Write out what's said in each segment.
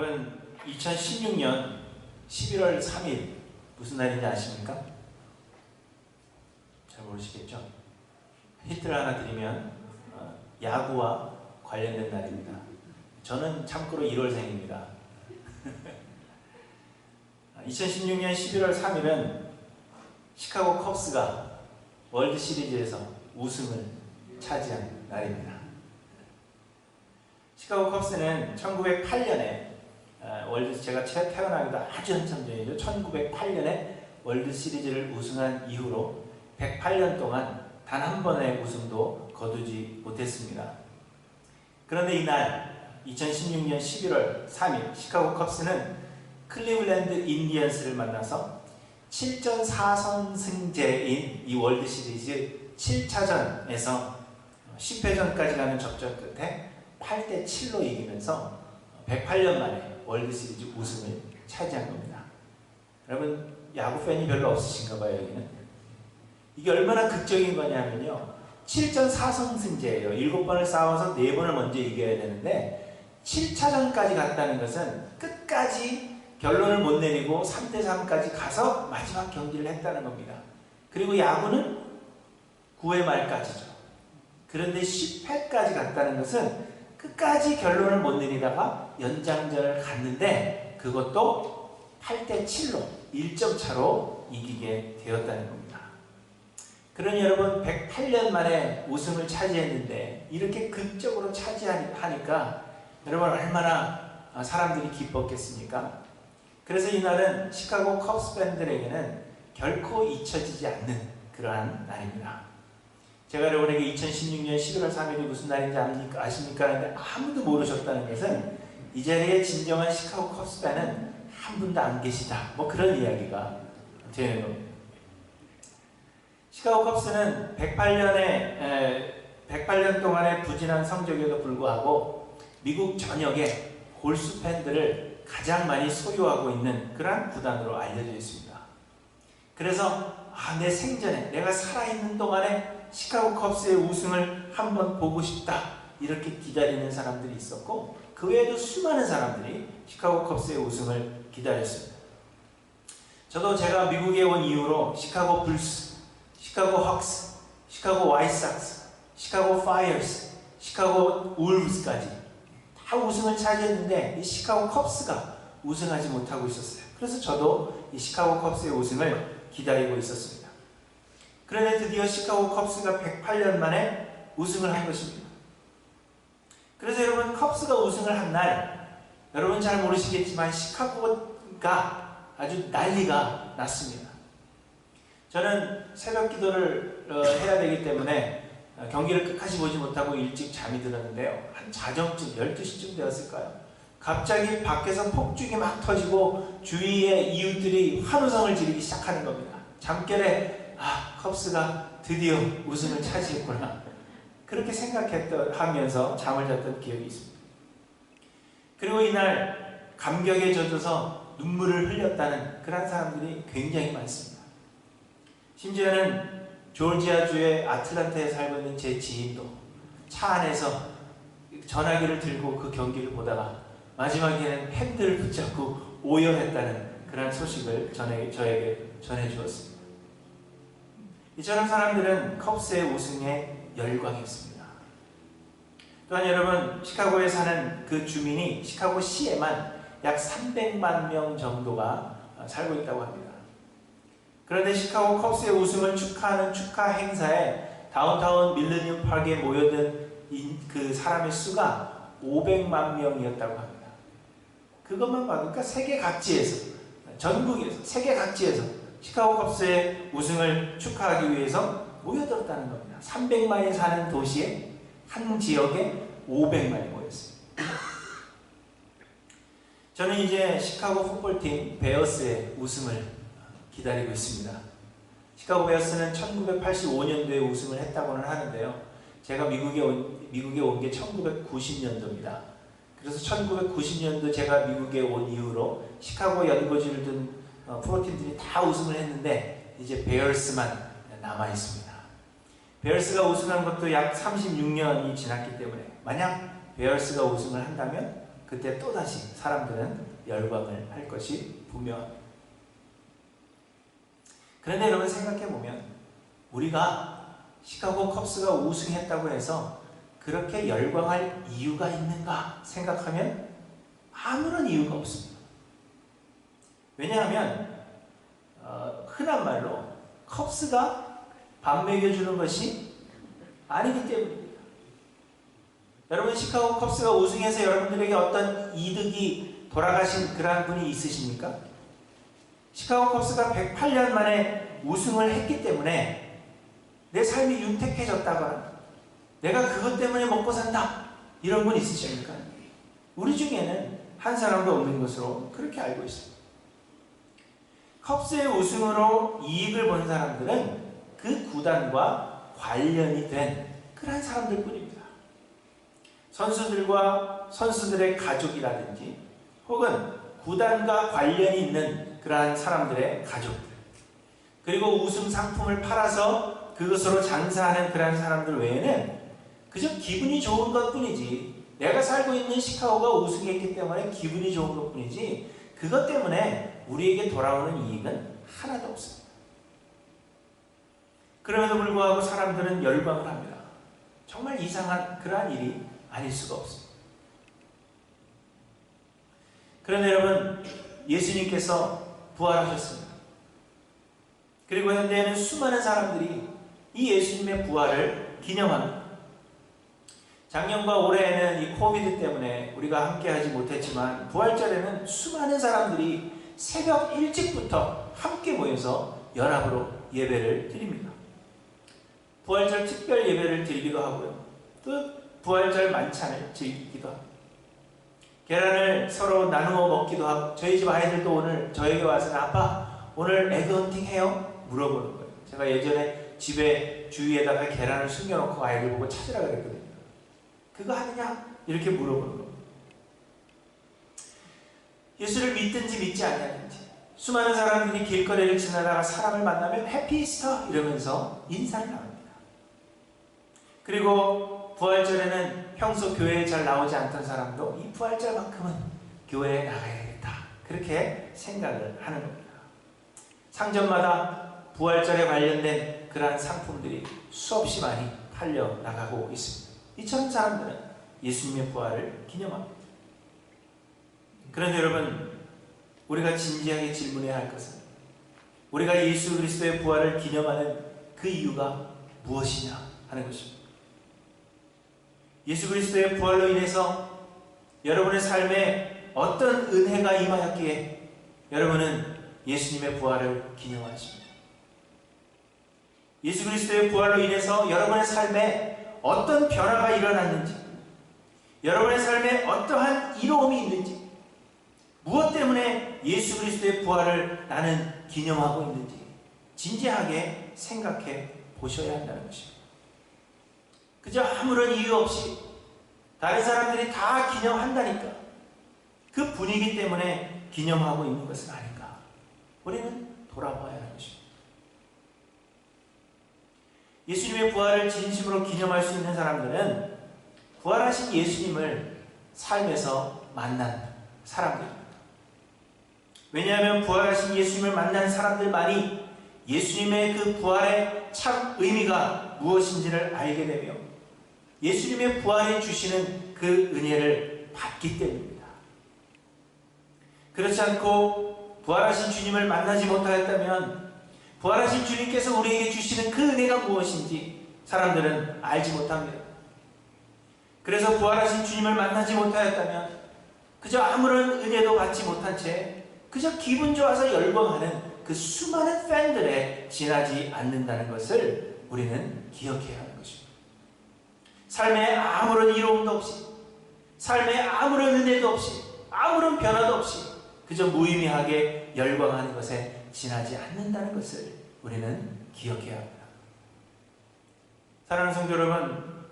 여러분 2016년 11월 3일 무슨 날인지 아십니까? 잘 모르시겠죠? 힌트를 하나 드리면 야구와 관련된 날입니다. 저는 참고로 1월생입니다. 2016년 11월 3일은 시카고 컵스가 월드 시리즈에서 우승을 차지한 날입니다. 시카고 컵스는 1908년에 제가 태어나기도 아주 한참 전이죠. 1908년에 월드 시리즈를 우승한 이후로 108년 동안 단 한 번의 우승도 거두지 못했습니다. 그런데 이날 2016년 11월 3일 시카고 컵스는 클리블랜드 인디언스를 만나서 7전 4선승제인 이 월드 시리즈 7차전에서 10회전까지 가는 접전 끝에 8대7로 이기면서 108년 만에 월드 시리즈 우승을 차지한 겁니다. 여러분 야구 팬이 별로 없으신가 봐요. 여기는. 이게 얼마나 극적인 거냐면요. 7전 4선승제예요. 7번을 싸워서 4번을 먼저 이겨야 되는데 7차전까지 갔다는 것은 끝까지 결론을 못 내리고 3대3까지 가서 마지막 경기를 했다는 겁니다. 그리고 야구는 9회 말까지죠. 그런데 10회까지 갔다는 것은 끝까지 결론을 못 내리다가 연장전을 갔는데 그것도 8대7로 1점 차로 이기게 되었다는 겁니다. 그러니 여러분 108년 만에 우승을 차지했는데 이렇게 극적으로 차지하니까 여러분 얼마나 사람들이 기뻤겠습니까? 그래서 이날은 시카고 컵스 팬들에게는 결코 잊혀지지 않는 그러한 날입니다. 제가 여러분에게 2016년 11월 3일이 무슨 날인지 아십니까? 하는데 아무도 모르셨다는 것은 이 자리에 진정한 시카고 컵스 팬은 한 분도 안 계시다. 뭐 그런 이야기가 되는 겁니다. 시카고 컵스는 108년 동안의 부진한 성적에도 불구하고 미국 전역의 골수 팬들을 가장 많이 소유하고 있는 그러한 구단으로 알려져 있습니다. 그래서 내 생전에 내가 살아있는 동안에 시카고 컵스의 우승을 한번 보고 싶다 이렇게 기다리는 사람들이 있었고 그 외에도 수많은 사람들이 시카고 컵스의 우승을 기다렸습니다. 저도 제가 미국에 온 이후로 시카고 불스, 시카고 헉스, 시카고 화이트삭스, 시카고 파이어스, 시카고 울브스까지 다 우승을 차지했는데 이 시카고 컵스가 우승하지 못하고 있었어요. 그래서 저도 이 시카고 컵스의 우승을 기다리고 있었습니다. 그런데 드디어 시카고 컵스가 108년 만에 우승을 한 것입니다. 그래서 여러분 컵스가 우승을 한 날 여러분 잘 모르시겠지만 시카고가 아주 난리가 났습니다. 저는 새벽 기도를 해야 되기 때문에 경기를 끝까지 보지 못하고 일찍 잠이 들었는데요. 한 자정쯤 12시쯤 되었을까요? 갑자기 밖에서 폭죽이 막 터지고 주위에 이웃들이 환호성을 지르기 시작하는 겁니다. 잠결에 컵스가 드디어 우승을 차지했구나. 그렇게 생각하면서 잠을 잤던 기억이 있습니다. 그리고 이날 감격에 젖어서 눈물을 흘렸다는 그런 사람들이 굉장히 많습니다. 심지어는 조지아주의 아틀란타에 살고 있는 제 지인도 차 안에서 전화기를 들고 그 경기를 보다가 마지막에는 핸들을 붙잡고 오열했다는 그런 소식을 저에게 전해주었습니다. 이처럼 사람들은 컵스의 우승에 열광했습니다. 또한 여러분 시카고에 사는 그 주민이 시카고시에만 약 300만 명 정도가 살고 있다고 합니다. 그런데 시카고 컵스의 우승을 축하하는 축하 행사에 다운타운 밀레니엄 파크에 모여든 그 사람의 수가 500만 명이었다고 합니다. 그것만 봐도 그러니까 세계 각지에서 전국에서 세계 각지에서 시카고 컵스의 우승을 축하하기 위해서 모여들었다는 겁니다. 300만이 사는 도시에 한 지역에 500만이 모였습니다. 저는 이제 시카고 풋볼팀 베어스의 우승을 기다리고 있습니다. 시카고 베어스는 1985년도에 우승을 했다고는 하는데요. 제가 미국에 온 게 1990년도입니다. 그래서 1990년도 제가 미국에 온 이후로 시카고 연고지를 둔 프로팀들이 다 우승을 했는데 이제 베어스만 남아 있습니다. 베어스가 우승한 것도 약 36년이 지났기 때문에 만약 베어스가 우승을 한다면 그때 또다시 사람들은 열광을 할 것이 분명합니다. 그런데 여러분 생각해보면 우리가 시카고 컵스가 우승했다고 해서 그렇게 열광할 이유가 있는가 생각하면 아무런 이유가 없습니다. 왜냐하면 흔한 말로 컵스가 밥 먹여주는 것이 아니기 때문입니다. 여러분 시카고 컵스가 우승해서 여러분들에게 어떤 이득이 돌아가신 그러한 분이 있으십니까? 시카고 컵스가 108년 만에 우승을 했기 때문에 내 삶이 윤택해졌다거나 내가 그것 때문에 먹고 산다 이런 분 있으십니까? 우리 중에는 한 사람도 없는 것으로 그렇게 알고 있습니다. 컵스의 우승으로 이익을 본 사람들은 그 구단과 관련이 된 그런 사람들 뿐입니다. 선수들과 선수들의 가족이라든지 혹은 구단과 관련이 있는 그러한 사람들의 가족들, 그리고 우승 상품을 팔아서 그것으로 장사하는 그러한 사람들 외에는 그저 기분이 좋은 것 뿐이지, 내가 살고 있는 시카고가 우승했기 때문에 기분이 좋은 것 뿐이지 그것 때문에 우리에게 돌아오는 이익은 하나도 없습니다. 그럼에도 불구하고 사람들은 열광을 합니다. 정말 이상한 그러한 일이 아닐 수가 없습니다. 그런데 여러분, 예수님께서 부활하셨습니다. 그리고 현대에는 수많은 사람들이 이 예수님의 부활을 기념합니다. 작년과 올해에는 이 코비드 때문에 우리가 함께하지 못했지만 부활절에는 수많은 사람들이 새벽 일찍부터 함께 모여서 연합으로 예배를 드립니다. 부활절 특별 예배를 드리기도 하고요. 또 부활절 만찬을 즐기기도 합니다. 계란을 서로 나누어 먹기도 하고, 저희 집 아이들도 오늘 저에게 와서 아빠 오늘 에그헌팅 해요? 물어보는 거예요. 제가 예전에 집에 주위에다가 계란을 숨겨놓고 아이들 보고 찾으라 그랬거든요. 그거 하느냐? 이렇게 물어보는 겁니다. 예수를 믿든지 믿지 않냐든지 수많은 사람들이 길거리를 지나다가 사람을 만나면 해피 이스터 이러면서 인사를 나눕니다. 그리고 부활절에는 평소 교회에 잘 나오지 않던 사람도 이 부활절만큼은 교회에 나가야겠다, 그렇게 생각을 하는 겁니다. 상점마다 부활절에 관련된 그러한 상품들이 수없이 많이 팔려 나가고 있습니다. 이처럼 사람들은 예수님의 부활을 기념합니다. 그런데 여러분, 우리가 진지하게 질문해야 할 것은 우리가 예수 그리스도의 부활을 기념하는 그 이유가 무엇이냐 하는 것입니다. 예수 그리스도의 부활로 인해서 여러분의 삶에 어떤 은혜가 임하였기에 여러분은 예수님의 부활을 기념하십니다. 예수 그리스도의 부활로 인해서 여러분의 삶에 어떤 변화가 일어났는지, 여러분의 삶에 어떠한 이로움이 있는지, 무엇 때문에 예수 그리스도의 부활을 나는 기념하고 있는지 진지하게 생각해 보셔야 한다는 것입니다. 그저 아무런 이유 없이 다른 사람들이 다 기념한다니까 그 분위기 때문에 기념하고 있는 것은 아닌가, 우리는 돌아봐야 하는 것입니다. 예수님의 부활을 진심으로 기념할 수 있는 사람들은 부활하신 예수님을 삶에서 만난 사람들입니다. 왜냐하면 부활하신 예수님을 만난 사람들만이 예수님의 그 부활의 참 의미가 무엇인지를 알게 되며 예수님의 부활이 주시는 그 은혜를 받기 때문입니다. 그렇지 않고 부활하신 주님을 만나지 못하였다면 부활하신 주님께서 우리에게 주시는 그 은혜가 무엇인지 사람들은 알지 못합니다. 그래서 부활하신 주님을 만나지 못하였다면 그저 아무런 은혜도 받지 못한 채 그저 기분 좋아서 열광하는 그 수많은 팬들에 지나지 않는다는 것을 우리는 기억해야 하는 것입니다. 삶에 아무런 이로움도 없이, 삶에 아무런 은혜도 없이, 아무런 변화도 없이 그저 무의미하게 열광하는 것에 지나지 않는다는 것을 우리는 기억해야 합니다. 사랑하는 성도 여러분,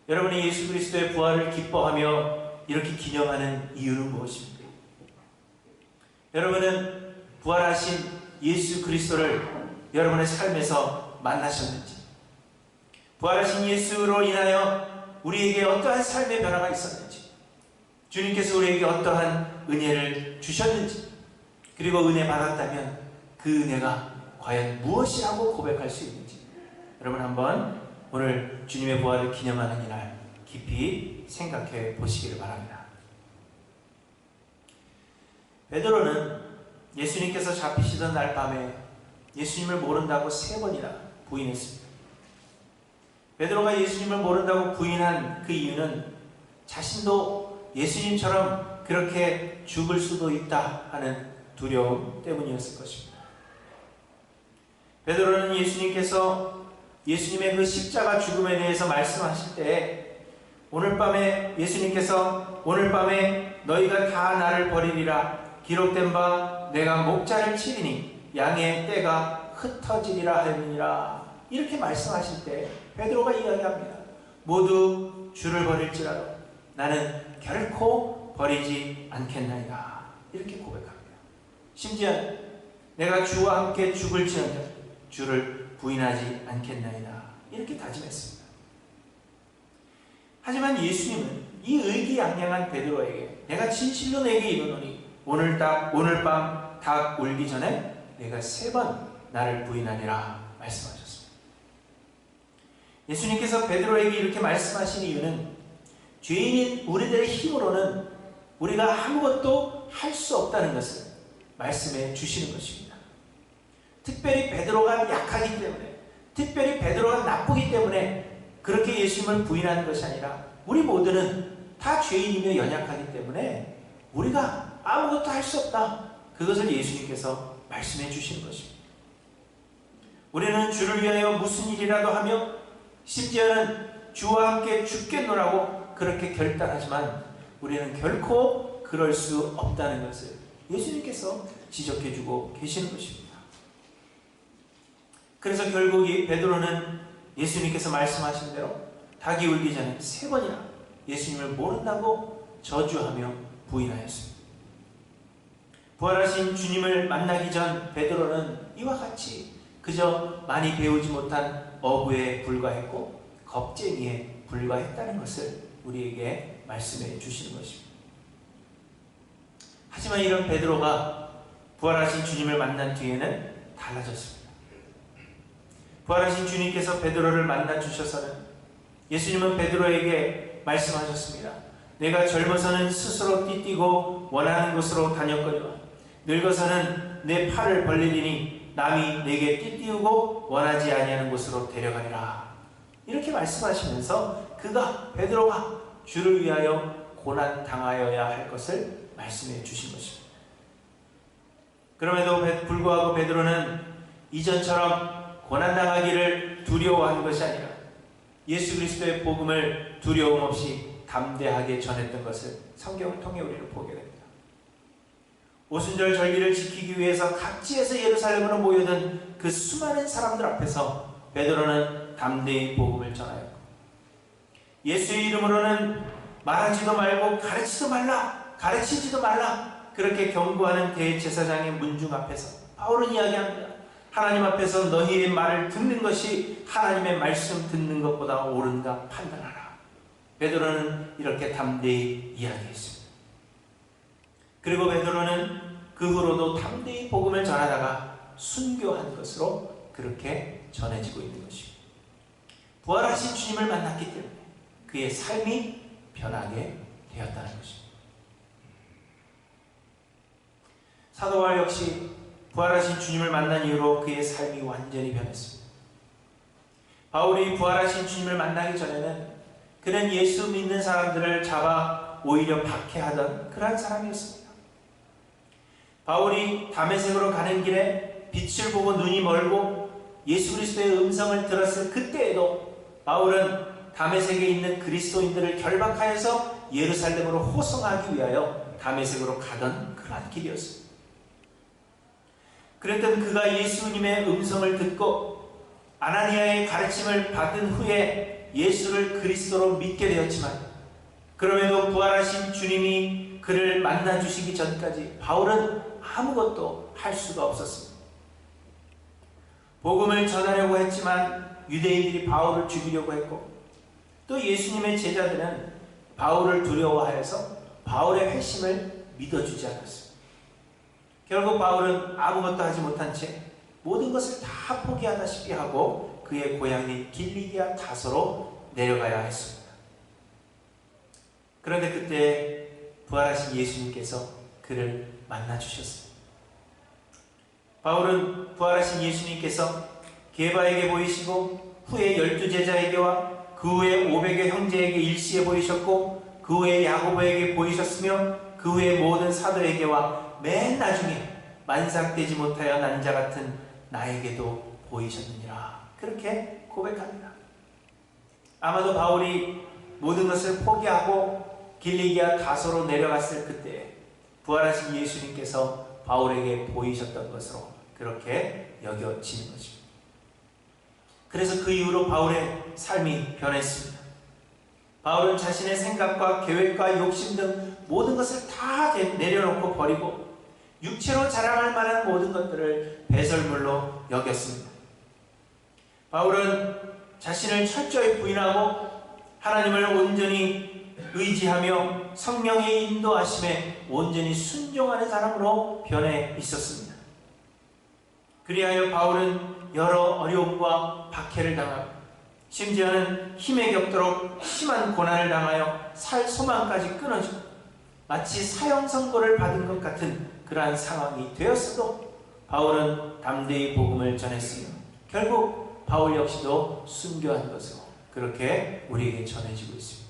여러분이 예수 그리스도의 부활을 기뻐하며 이렇게 기념하는 이유는 무엇입니까? 여러분은 부활하신 예수 그리스도를 여러분의 삶에서 만나셨는지, 부활하신 예수로 인하여 우리에게 어떠한 삶의 변화가 있었는지, 주님께서 우리에게 어떠한 은혜를 주셨는지, 그리고 은혜 받았다면 그 은혜가 과연 무엇이라고 고백할 수 있는지, 여러분 한번 오늘 주님의 부활을 기념하는 이날 깊이 생각해 보시기를 바랍니다. 베드로는 예수님께서 잡히시던 날 밤에 예수님을 모른다고 3번이나 부인했습니다. 베드로가 예수님을 모른다고 부인한 그 이유는 자신도 예수님처럼 그렇게 죽을 수도 있다 하는 두려움 때문이었을 것입니다. 베드로는 예수님께서 예수님의 그 십자가 죽음에 대해서 말씀하실 때 오늘 밤에 예수님께서 오늘 밤에 너희가 다 나를 버리리라 기록된 바 내가 목자를 치리니 양의 떼가 흩어지리라 하였느니라 이렇게 말씀하실 때 베드로가 이야기합니다. 모두 주를 버릴지라도 나는 결코 버리지 않겠나이다 이렇게 고백합니다. 심지어 내가 주와 함께 죽을지언정 주를 부인하지 않겠나이다 이렇게 다짐했습니다. 하지만 예수님은 이 의기양양한 베드로에게 내가 진실로 내게 이르노니 오늘 밤 닭 울기 전에 내가 3번 나를 부인하리라 말씀하셨습니다. 예수님께서 베드로에게 이렇게 말씀하신 이유는 죄인인 우리들의 힘으로는 우리가 아무것도 할 수 없다는 것을 말씀해 주시는 것입니다. 특별히 베드로가 약하기 때문에, 특별히 베드로가 나쁘기 때문에 그렇게 예수님을 부인하는 것이 아니라 우리 모두는 다 죄인이며 연약하기 때문에 우리가 아무것도 할 수 없다. 그것을 예수님께서 말씀해 주시는 것입니다. 우리는 주를 위하여 무슨 일이라도 하며 심지어는 주와 함께 죽겠노라고 그렇게 결단하지만 우리는 결코 그럴 수 없다는 것을 예수님께서 지적해 주고 계시는 것입니다. 그래서 결국 이 베드로는 예수님께서 말씀하신 대로 닭이 울기 전에 3번이나 예수님을 모른다고 저주하며 부인하였습니다. 부활하신 주님을 만나기 전 베드로는 이와 같이 그저 많이 배우지 못한 어부에 불과했고 겁쟁이에 불과했다는 것을 우리에게 말씀해 주시는 것입니다. 하지만 이런 베드로가 부활하신 주님을 만난 뒤에는 달라졌습니다. 부활하신 주님께서 베드로를 만나 주셔서는 예수님은 베드로에게 말씀하셨습니다. 내가 젊어서는 스스로 띠뛰고 원하는 곳으로 다녔거니와 늙어서는 내 팔을 벌리리니 남이 내게 띠띠우고 원하지 아니하는 곳으로 데려가리라. 이렇게 말씀하시면서 베드로가 주를 위하여 고난 당하여야 할 것을 말씀해 주신 것입니다. 그럼에도 불구하고 베드로는 이전처럼 고난당하기를 두려워한 것이 아니라 예수 그리스도의 복음을 두려움 없이 담대하게 전했던 것을 성경을 통해 우리는 보게 됩니다. 오순절 절기를 지키기 위해서 각지에서 예루살렘으로 모여든 그 수많은 사람들 앞에서 베드로는 담대히 복음을 전하였고 예수의 이름으로는 말하지도 말고 가르치지도 말라 그렇게 경고하는 대제사장의 문중 앞에서 바울은 이야기합니다. 하나님 앞에서 너희의 말을 듣는 것이 하나님의 말씀 듣는 것보다 옳은가 판단하라. 베드로는 이렇게 담대히 이야기했습니다. 그리고 베드로는 그 후로도 담대히 복음을 전하다가 순교한 것으로 그렇게 전해지고 있는 것입니다. 부활하신 주님을 만났기 때문에 그의 삶이 변하게 되었다는 것입니다. 사도 바울 역시 부활하신 주님을 만난 이후로 그의 삶이 완전히 변했습니다. 바울이 부활하신 주님을 만나기 전에는 그는 예수 믿는 사람들을 잡아 오히려 박해하던 그러한 사람이었습니다. 바울이 다메섹으로 가는 길에 빛을 보고 눈이 멀고 예수 그리스도의 음성을 들었을 그때에도 바울은 다메섹에 있는 그리스도인들을 결박하여서 예루살렘으로 호송하기 위하여 다메섹으로 가던 그러한 길이었습니다. 그랬던 그가 예수님의 음성을 듣고 아나니아의 가르침을 받은 후에 예수를 그리스도로 믿게 되었지만 그럼에도 부활하신 주님이 그를 만나주시기 전까지 바울은 아무것도 할 수가 없었습니다. 복음을 전하려고 했지만 유대인들이 바울을 죽이려고 했고 또 예수님의 제자들은 바울을 두려워하여서 바울의 회심을 믿어주지 않았습니다. 결국 바울은 아무것도 하지 못한 채 모든 것을 다 포기하다시피 하고 그의 고향인 길리기아 다소로 내려가야 했습니다. 그런데 그때 부활하신 예수님께서 그를 만나주셨습니다. 바울은 부활하신 예수님께서 게바에게 보이시고 후에 12제자에게와 그 후에 500여 형제에게 일시에 보이셨고 그 후에 야고보에게 보이셨으며 그 후에 모든 사도에게와 맨 나중에 만삭되지 못하여 난 자 같은 나에게도 보이셨느니라. 그렇게 고백합니다. 아마도 바울이 모든 것을 포기하고 길리기아 다소로 내려갔을 그때 부활하신 예수님께서 바울에게 보이셨던 것으로 그렇게 여겨지는 것입니다. 그래서 그 이후로 바울의 삶이 변했습니다. 바울은 자신의 생각과 계획과 욕심 등 모든 것을 다 내려놓고 버리고 육체로 자랑할 만한 모든 것들을 배설물로 여겼습니다. 바울은 자신을 철저히 부인하고 하나님을 온전히 의지하며 성령의 인도하심에 온전히 순종하는 사람으로 변해 있었습니다. 그리하여 바울은 여러 어려움과 박해를 당하고 심지어는 힘에 겹도록 심한 고난을 당하여 살 소망까지 끊어지고 마치 사형 선고를 받은 것 같은 그러한 상황이 되었어도 바울은 담대히 복음을 전했으며 결국 바울 역시도 순교한 것으로 그렇게 우리에게 전해지고 있습니다.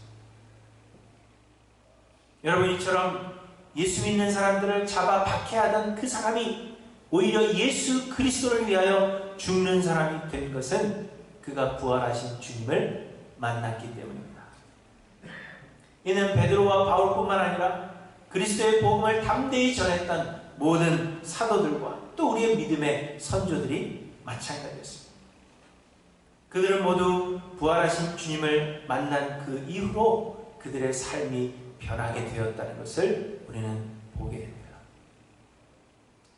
여러분, 이처럼 예수 믿는 사람들을 잡아 박해하던 그 사람이 오히려 예수 그리스도를 위하여 죽는 사람이 된 것은 그가 부활하신 주님을 만났기 때문입니다. 이는 베드로와 바울뿐만 아니라 그리스도의 복음을 담대히 전했던 모든 사도들과 또 우리의 믿음의 선조들이 마찬가지였습니다. 그들은 모두 부활하신 주님을 만난 그 이후로 그들의 삶이 변하게 되었다는 것을 우리는 보게 됩니다.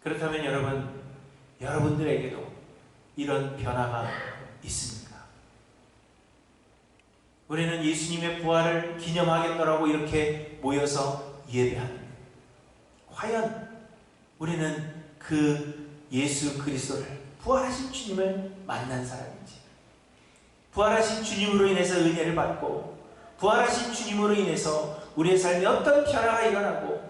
그렇다면 여러분들에게도 이런 변화가 있습니까? 우리는 예수님의 부활을 기념하겠노라고 이렇게 모여서 예배합니다. 과연 우리는 그 예수 그리스도를 부활하신 주님을 만난 사람인지, 부활하신 주님으로 인해서 은혜를 받고 부활하신 주님으로 인해서 우리의 삶에 어떤 변화가 일어나고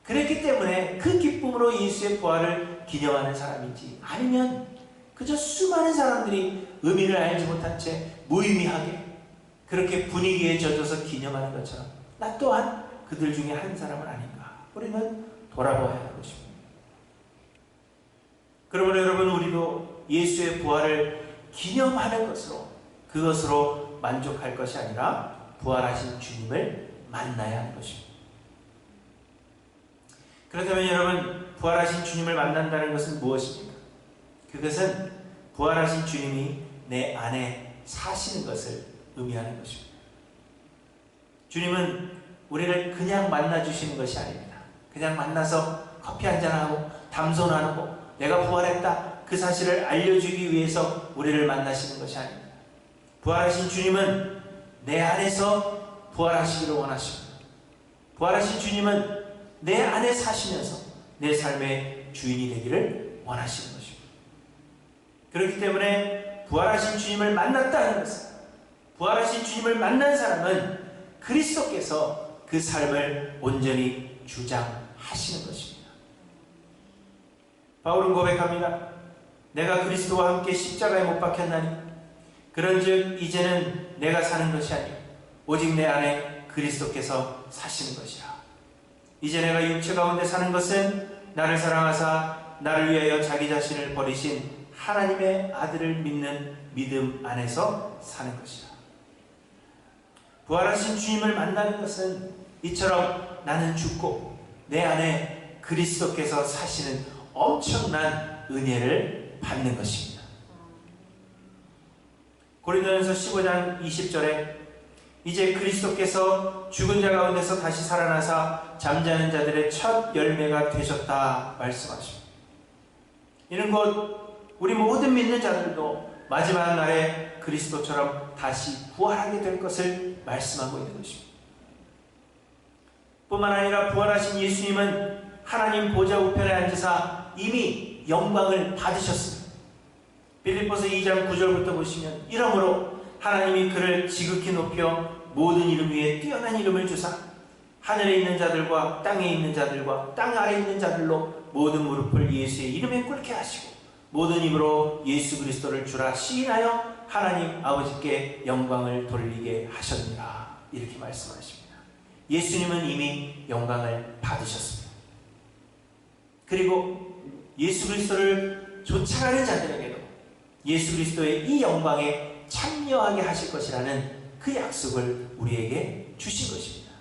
그랬기 때문에 그 기쁨으로 예수의 부활을 기념하는 사람인지, 아니면 그저 수많은 사람들이 의미를 알지 못한 채 무의미하게 그렇게 분위기에 젖어서 기념하는 것처럼 나 또한 그들 중에 한 사람은 아닌가, 우리는 돌아봐야 할 것입니다. 그러므로 여러분, 우리도 예수의 부활을 기념하는 것으로, 그것으로 만족할 것이 아니라 부활하신 주님을 만나야 하는 것입니다. 그렇다면 여러분, 부활하신 주님을 만난다는 것은 무엇입니까? 그것은 부활하신 주님이 내 안에 사시는 것을 의미하는 것입니다. 주님은 우리를 그냥 만나주시는 것이 아닙니다. 그냥 만나서 커피 한잔하고 담소나누고 내가 부활했다 그 사실을 알려주기 위해서 우리를 만나시는 것이 아닙니다. 부활하신 주님은 내 안에서 부활하시기를 원하십니다. 부활하신 주님은 내 안에 사시면서 내 삶의 주인이 되기를 원하시는 것입니다. 그렇기 때문에 부활하신 주님을 만났다는 것은, 부활하신 주님을 만난 사람은 그리스도께서 그 삶을 온전히 주장하시는 것입니다. 바울은 고백합니다. 내가 그리스도와 함께 십자가에 못 박혔나니 그런즉 이제는 내가 사는 것이 아니요 오직 내 안에 그리스도께서 사시는 것이라. 이제 내가 육체 가운데 사는 것은 나를 사랑하사 나를 위하여 자기 자신을 버리신 하나님의 아들을 믿는 믿음 안에서 사는 것이라. 부활하신 주님을 만나는 것은 이처럼 나는 죽고 내 안에 그리스도께서 사시는 엄청난 은혜를 받는 것입니다. 고린도전서 15장 20절에 이제 그리스도께서 죽은 자 가운데서 다시 살아나사 잠자는 자들의 첫 열매가 되셨다 말씀하십니다. 이는 곧 우리 모든 믿는 자들도 마지막 날에 그리스도처럼 다시 부활하게 될 것을 말씀하고 있는 것입니다. 뿐만 아니라 부활하신 예수님은 하나님 보좌 우편에 앉으사 이미 영광을 받으셨습니다. 빌립보서 2장 9절부터 보시면 이러므로 하나님이 그를 지극히 높여 모든 이름 위에 뛰어난 이름을 주사 하늘에 있는 자들과 땅에 있는 자들과 땅 아래에 있는 자들로 모든 무릎을 예수의 이름에 꿇게 하시고 모든 입으로 예수 그리스도를 주라 시인하여 하나님 아버지께 영광을 돌리게 하셨느니라. 이렇게 말씀하십니다. 예수님은 이미 영광을 받으셨습니다. 그리고 예수 그리스도를 쫓아가는 자들에게도 예수 그리스도의 이 영광에 참여하게 하실 것이라는 그 약속을 우리에게 주신 것입니다.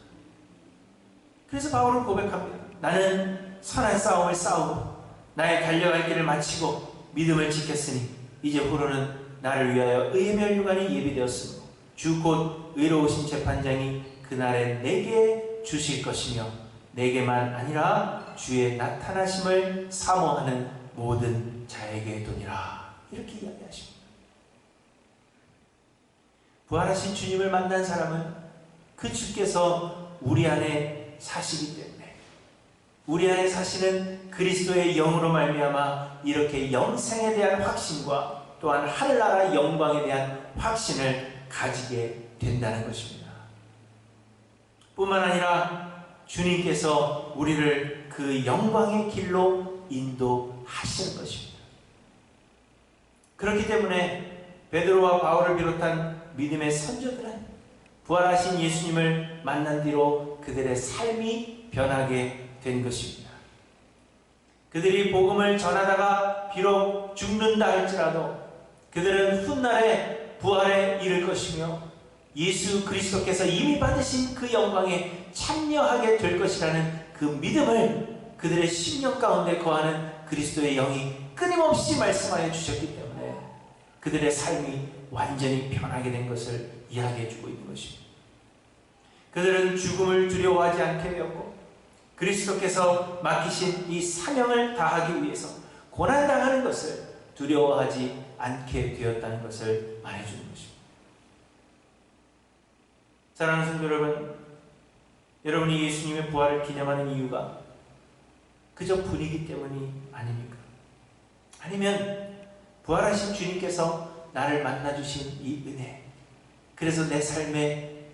그래서 바울은 고백합니다. 나는 선한 싸움을 싸우고 나의 달려갈 길을 마치고 믿음을 지켰으니 이제 후로는 나를 위하여 의의 면류관이 예비되었으므로 주 곧 의로우신 재판장이 그날에 내게 주실 것이며 내게만 아니라 주의 나타나심을 사모하는 모든 자에게 도니라. 이렇게 이야기하십니다. 부활하신 주님을 만난 사람은 그 주께서 우리 안에 사시기 때문에 우리 안에 사시는 그리스도의 영으로 말미암아 이렇게 영생에 대한 확신과 또한 하늘나라 영광에 대한 확신을 가지게 된다는 것입니다. 뿐만 아니라 주님께서 우리를 그 영광의 길로 인도하시는 것입니다. 그렇기 때문에 베드로와 바울을 비롯한 믿음의 선조들은 부활하신 예수님을 만난 뒤로 그들의 삶이 변하게 된 것입니다. 그들이 복음을 전하다가 비록 죽는다 할지라도 그들은 훗날에 부활에 이를 것이며 예수 그리스도께서 이미 받으신 그 영광에 참여하게 될 것이라는 그 믿음을 그들의 심령 가운데 거하는 그리스도의 영이 끊임없이 말씀하여 주셨기 때문에 그들의 삶이 완전히 변하게 된 것을 이야기해 주고 있는 것입니다. 그들은 죽음을 두려워하지 않게 되었고 그리스도께서 맡기신 이 사명을 다하기 위해서 고난당하는 것을 두려워하지 않게 되었다는 것을 말해주는 것입니다. 사랑하는 성도 여러분, 여러분이 예수님의 부활을 기념하는 이유가 그저 분위기 때문이 아닙니까? 아니면 부활하신 주님께서 나를 만나주신 이 은혜, 그래서 내 삶에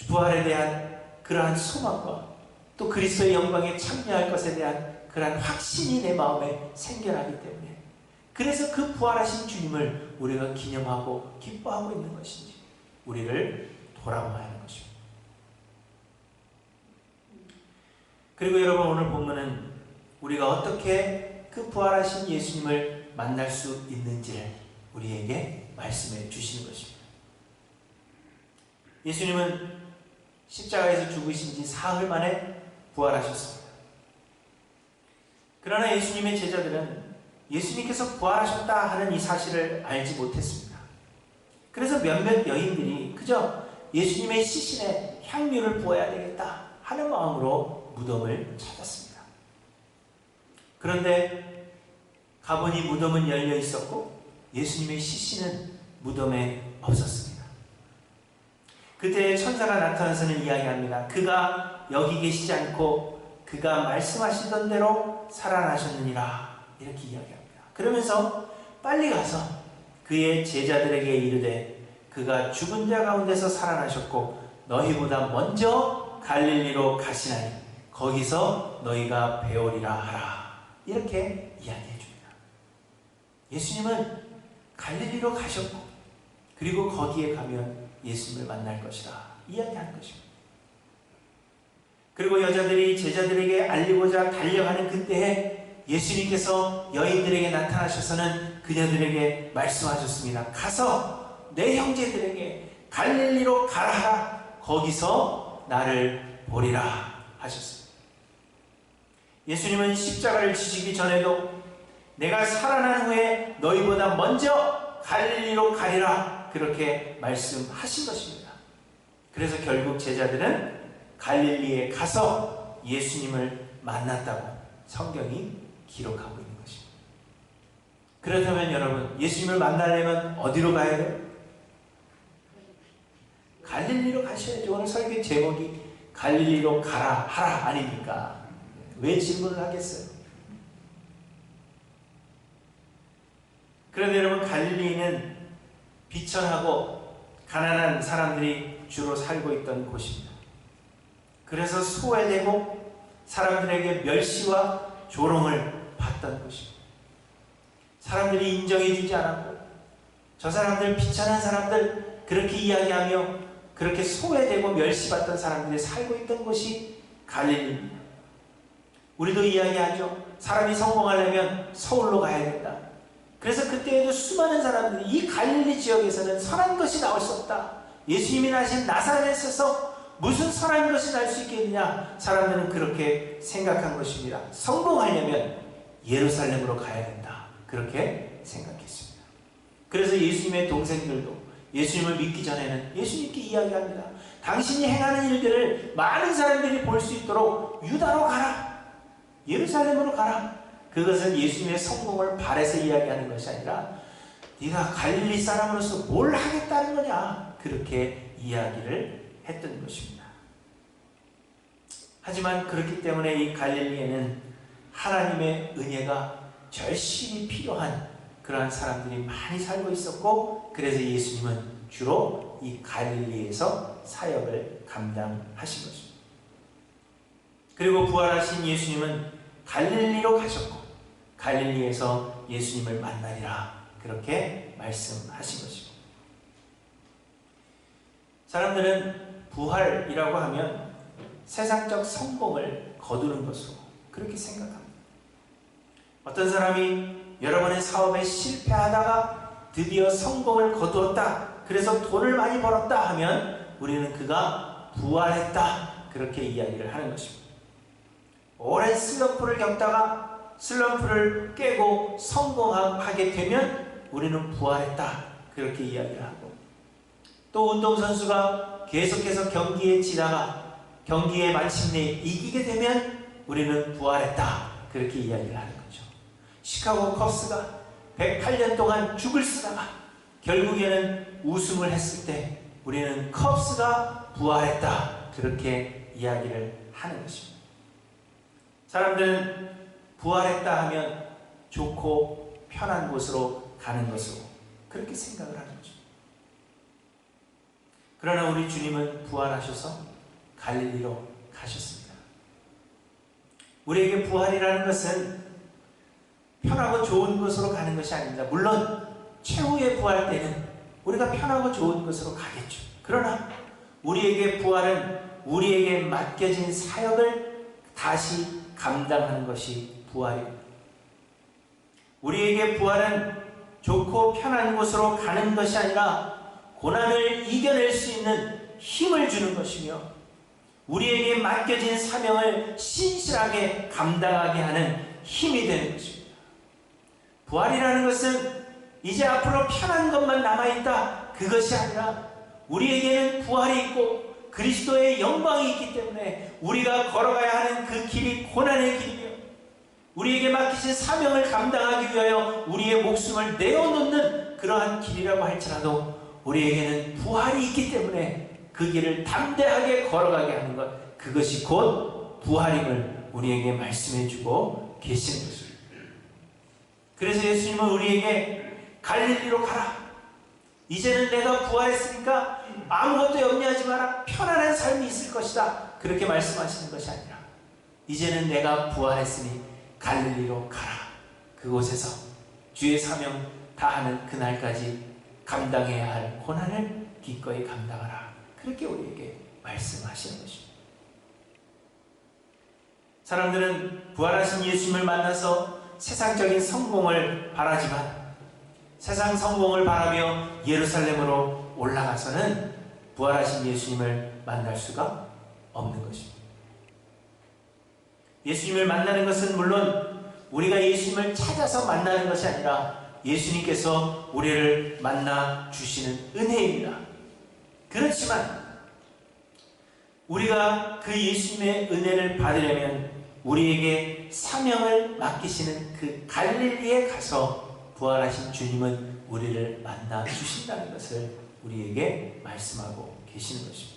부활에 대한 그러한 소망과 또 그리스도의 영광에 참여할 것에 대한 그러한 확신이 내 마음에 생겨나기 때문에 그래서 그 부활하신 주님을 우리가 기념하고 기뻐하고 있는 것인지 우리를 돌아봐야 하는 것입니다. 그리고 여러분, 오늘 본문은 우리가 어떻게 그 부활하신 예수님을 만날 수 있는지를 우리에게 말씀해 주시는 것입니다. 예수님은 십자가에서 죽으신 지 사흘 만에 부활하셨습니다. 그러나 예수님의 제자들은 예수님께서 부활하셨다 하는 이 사실을 알지 못했습니다. 그래서 몇몇 여인들이 그저 예수님의 시신에 향유를 부어야 되겠다 하는 마음으로 무덤을 찾았습니다. 그런데 가보니 무덤은 열려 있었고 예수님의 시신은 무덤에 없었습니다. 그때 천사가 나타나서는 이야기합니다. 그가 여기 계시지 않고 그가 말씀하시던 대로 살아나셨느니라. 이렇게 이야기합니다. 그러면서 빨리 가서 그의 제자들에게 이르되 그가 죽은 자 가운데서 살아나셨고 너희보다 먼저 갈릴리로 가시나니 거기서 너희가 배우리라 하라. 이렇게 이야기해 줍니다. 예수님은 갈릴리로 가셨고 그리고 거기에 가면 예수님을 만날 것이다 이야기하는 것입니다. 그리고 여자들이 제자들에게 알리고자 달려가는 그때에 예수님께서 여인들에게 나타나셔서는 그녀들에게 말씀하셨습니다. 가서 내 형제들에게 갈릴리로 가라 하라. 거기서 나를 보리라 하셨습니다. 예수님은 십자가를 지시기 전에도 내가 살아난 후에 너희보다 먼저 갈릴리로 가리라 그렇게 말씀하신 것입니다. 그래서 결국 제자들은 갈릴리에 가서 예수님을 만났다고 성경이 기록하고 있는 것입니다. 그렇다면 여러분, 예수님을 만나려면 어디로 가야 돼요? 갈릴리로 가셔야죠. 오늘 설교 제목이 갈릴리로 가라 하라 아닙니까? 왜 질문을 하겠어요? 그런데 여러분, 갈릴리는 비천하고 가난한 사람들이 주로 살고 있던 곳입니다. 그래서 소외되고 사람들에게 멸시와 조롱을 받던 곳입니다. 사람들이 인정해주지 않았고, 저 사람들 비천한 사람들 그렇게 이야기하며 그렇게 소외되고 멸시받던 사람들이 살고 있던 곳이 갈릴리입니다. 우리도 이야기하죠. 사람이 성공하려면 서울로 가야 된다. 그래서 그때에도 수많은 사람들이 이 갈릴리 지역에서는 선한 것이 나올 수 없다. 예수님이 나신 나사렛에서 무슨 선한 것이 날 수 있겠느냐. 사람들은 그렇게 생각한 것입니다. 성공하려면 예루살렘으로 가야 된다. 그렇게 생각했습니다. 그래서 예수님의 동생들도 예수님을 믿기 전에는 예수님께 이야기합니다. 당신이 행하는 일들을 많은 사람들이 볼 수 있도록 유다로 가라. 예루살렘으로 가라. 그것은 예수님의 성공을 바라서 이야기하는 것이 아니라 네가 갈릴리 사람으로서 뭘 하겠다는 거냐. 그렇게 이야기를 했던 것입니다. 하지만 그렇기 때문에 이 갈릴리에는 하나님의 은혜가 절실히 필요한 그러한 사람들이 많이 살고 있었고, 그래서 예수님은 주로 이 갈릴리에서 사역을 감당하신 것입니다. 그리고 부활하신 예수님은 갈릴리로 가셨고 갈릴리에서 예수님을 만나리라 그렇게 말씀하신 것입니다. 사람들은 부활이라고 하면 세상적 성공을 거두는 것으로 그렇게 생각합니다. 어떤 사람이 여러 번의 사업에 실패하다가 드디어 성공을 거두었다, 그래서 돈을 많이 벌었다 하면 우리는 그가 부활했다 그렇게 이야기를 하는 것입니다. 오랜 슬럼프를 겪다가 슬럼프를 깨고 성공하게 되면 우리는 부활했다 그렇게 이야기를 하고, 또 운동선수가 계속해서 경기에 지다가 경기에 마침내 이기게 되면 우리는 부활했다 그렇게 이야기를 하는 거죠. 시카고 컵스가 108년 동안 죽을 쓰다가 결국에는 우승을 했을 때 우리는 컵스가 부활했다 그렇게 이야기를 하는 것입니다. 사람들은 부활했다 하면 좋고 편한 곳으로 가는 것으로 그렇게 생각을 하는 거죠. 그러나 우리 주님은 부활하셔서 갈릴리로 가셨습니다. 우리에게 부활이라는 것은 편하고 좋은 곳으로 가는 것이 아닙니다. 물론 최후의 부활 때는 우리가 편하고 좋은 곳으로 가겠죠. 그러나 우리에게 부활은 우리에게 맡겨진 사역을 다시 감당하는 것이 부활입니다. 우리에게 부활은 좋고 편한 곳으로 가는 것이 아니라 고난을 이겨낼 수 있는 힘을 주는 것이며 우리에게 맡겨진 사명을 신실하게 감당하게 하는 힘이 되는 것입니다. 부활이라는 것은 이제 앞으로 편한 것만 남아있다 그것이 아니라 우리에게는 부활이 있고 그리스도의 영광이 있기 때문에 우리가 걸어가야 하는 그 길이 고난의 길이며 우리에게 맡기신 사명을 감당하기 위하여 우리의 목숨을 내어놓는 그러한 길이라고 할지라도 우리에게는 부활이 있기 때문에 그 길을 담대하게 걸어가게 하는 것, 그것이 곧 부활임을 우리에게 말씀해 주고 계시는 것입니다. 그래서 예수님은 우리에게 갈릴리로 가라. 이제는 내가 부활했으니까 아무것도 염려하지 마라. 편안한 삶이 있을 것이다. 그렇게 말씀하시는 것이 아니라 이제는 내가 부활했으니 갈릴리로 가라. 그곳에서 주의 사명 다하는 그날까지 감당해야 할 고난을 기꺼이 감당하라. 그렇게 우리에게 말씀하시는 것입니다. 사람들은 부활하신 예수님을 만나서 세상적인 성공을 바라지만 세상 성공을 바라며 예루살렘으로 올라가서는 부활하신 예수님을 만날 수가 없는 것입니다. 예수님을 만나는 것은 물론 우리가 예수님을 찾아서 만나는 것이 아니라 예수님께서 우리를 만나 주시는 은혜입니다. 그렇지만 우리가 그 예수님의 은혜를 받으려면 우리에게 사명을 맡기시는 그 갈릴리에 가서 부활하신 주님은 우리를 만나 주신다는 것을 우리에게 말씀하고 계시는 것입니다.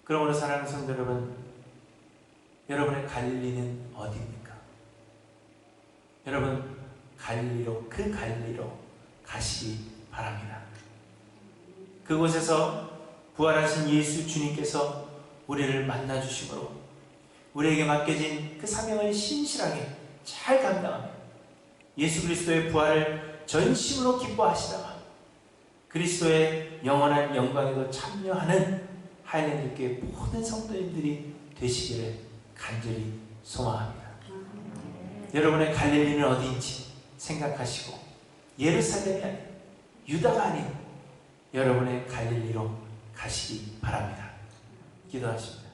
그러므로 사랑하는 성도 여러분, 여러분의 갈릴리는 어디입니까? 여러분 갈릴리로, 그 갈릴리로 가시기 바랍니다. 그곳에서 부활하신 예수 주님께서 우리를 만나주심으로 우리에게 맡겨진 그 사명을 신실하게 잘 감당하며 예수 그리스도의 부활을 전심으로 기뻐하시다가 그리스도의 영원한 영광에도 참여하는 하이랜드교회 모든 성도님들이 되시기를 간절히 소망합니다. 여러분의 갈릴리는 어디인지 생각하시고 예루살렘이 아닌, 유다가 아닌 여러분의 갈릴리로 가시기 바랍니다. 기도하십니다.